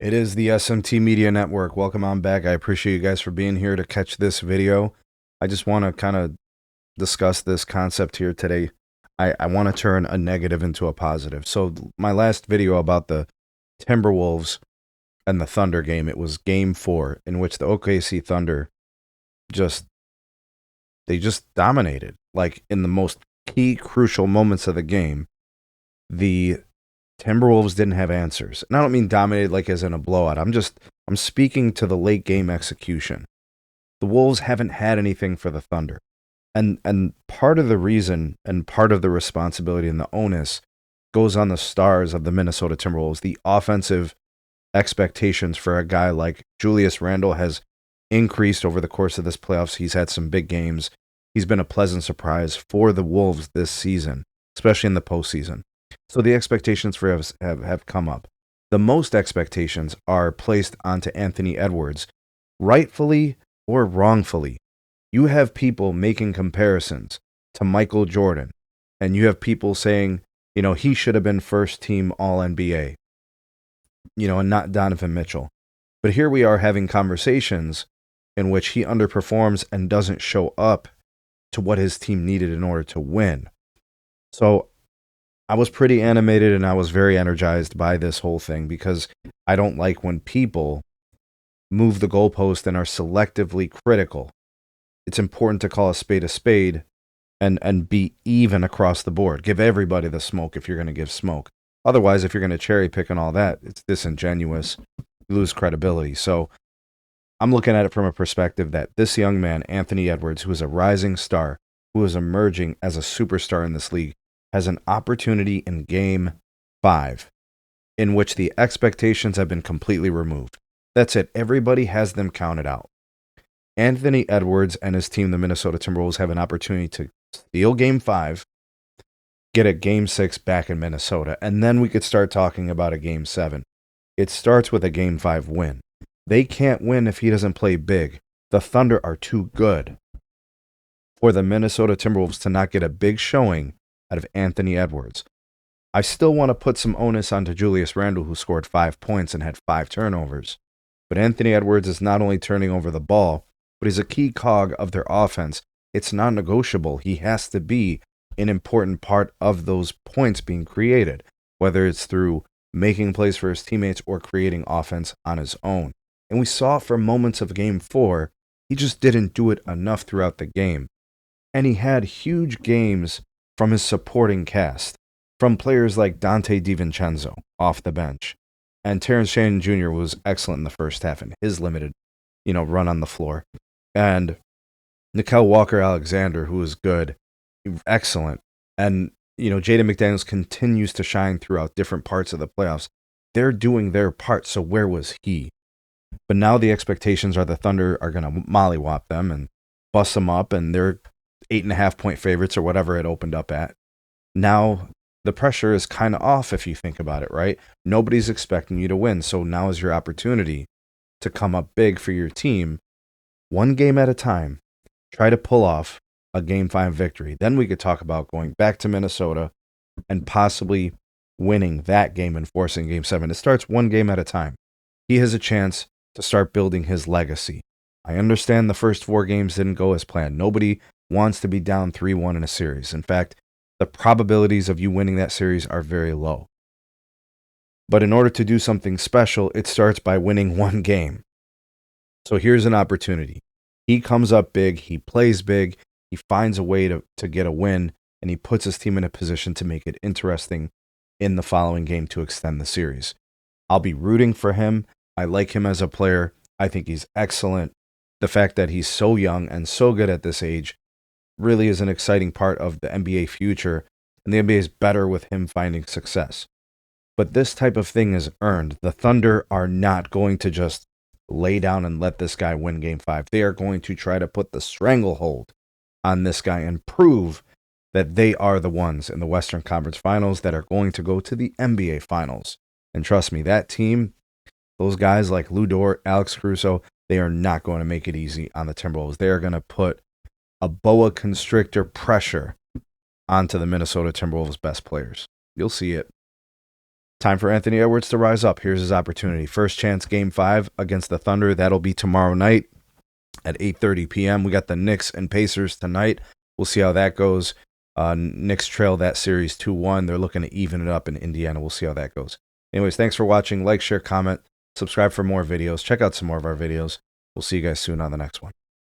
It is the SMT Media Network. Welcome on back. I appreciate you guys for being here to catch this video. I just want to kind of discuss this concept here today. I want to turn a negative into a positive. So my last video about the Timberwolves and the Thunder game, it was game 4 in which the OKC Thunder just dominated. Like in the most key crucial moments of the game, the Timberwolves didn't have answers. And I don't mean dominated like as in a blowout. I'm speaking to the late game execution. The Wolves haven't had anything for the Thunder. And part of the reason and part of the responsibility and the onus goes on the stars of the Minnesota Timberwolves. The offensive expectations for a guy like Julius Randle has increased over the course of this playoffs. He's had some big games. He's been a pleasant surprise for the Wolves this season, especially in the postseason. So the expectations for us have come up. The most expectations are placed onto Anthony Edwards, rightfully or wrongfully. You have people making comparisons to Michael Jordan, and you have people saying, he should have been first team All NBA, and not Donovan Mitchell. But here we are having conversations in which he underperforms and doesn't show up to what his team needed in order to win. So I was pretty animated and I was very energized by this whole thing because I don't like when people move the goalpost and are selectively critical. It's important to call a spade and be even across the board. Give everybody the smoke if you're going to give smoke. Otherwise, if you're going to cherry pick and all that, it's disingenuous. You lose credibility. So I'm looking at it from a perspective that this young man, Anthony Edwards, who is a rising star, who is emerging as a superstar in this league, has an opportunity in Game 5 in which the expectations have been completely removed. That's it. Everybody has them counted out. Anthony Edwards and his team, the Minnesota Timberwolves, have an opportunity to steal Game 5, get a Game 6 back in Minnesota, and then we could start talking about a Game 7. It starts with a Game 5 win. They can't win if he doesn't play big. The Thunder are too good for the Minnesota Timberwolves to not get a big showing out of Anthony Edwards. I still want to put some onus onto Julius Randle, who scored 5 points and had 5 turnovers. But Anthony Edwards is not only turning over the ball, but he's a key cog of their offense. It's non-negotiable. He has to be an important part of those points being created, whether it's through making plays for his teammates or creating offense on his own. And we saw for moments of Game 4, he just didn't do it enough throughout the game. And he had huge games from his supporting cast, from players like Dante DiVincenzo off the bench. And Terrence Shannon Jr. was excellent in the first half in his limited, run on the floor. And Nickel Walker-Alexander, who was good, excellent. And, Jaden McDaniels continues to shine throughout different parts of the playoffs. They're doing their part, so where was he? But now the expectations are the Thunder are going to mollywop them and bust them up, and they're 8.5-point favorites or whatever it opened up at. Now the pressure is kind of off if you think about it, right? Nobody's expecting you to win, so now is your opportunity to come up big for your team. One game at a time, try to pull off a Game 5 victory. Then we could talk about going back to Minnesota and possibly winning that game and forcing Game 7. It starts one game at a time. He has a chance to start building his legacy. I understand the first 4 games didn't go as planned. Nobody wants to be down 3-1 in a series. In fact, the probabilities of you winning that series are very low. But in order to do something special, it starts by winning one game. So here's an opportunity. He comes up big, he plays big, he finds a way to get a win, and he puts his team in a position to make it interesting in the following game to extend the series. I'll be rooting for him. I like him as a player. I think he's excellent. The fact that he's so young and so good at this age really is an exciting part of the NBA future, and the NBA is better with him finding success. But this type of thing is earned. The Thunder are not going to just lay down and let this guy win Game 5. They are going to try to put the stranglehold on this guy and prove that they are the ones in the Western Conference Finals that are going to go to the NBA Finals. And trust me, that team, those guys like Lou Dort, Alex Caruso, they are not going to make it easy on the Timberwolves. They are going to put a boa constrictor pressure onto the Minnesota Timberwolves' best players. You'll see it. Time for Anthony Edwards to rise up. Here's his opportunity. First chance, Game 5 against the Thunder. That'll be tomorrow night at 8:30 p.m. We got the Knicks and Pacers tonight. We'll see how that goes. Knicks trail that series 2-1. They're looking to even it up in Indiana. We'll see how that goes. Anyways, thanks for watching. Like, share, comment, subscribe for more videos. Check out some more of our videos. We'll see you guys soon on the next one.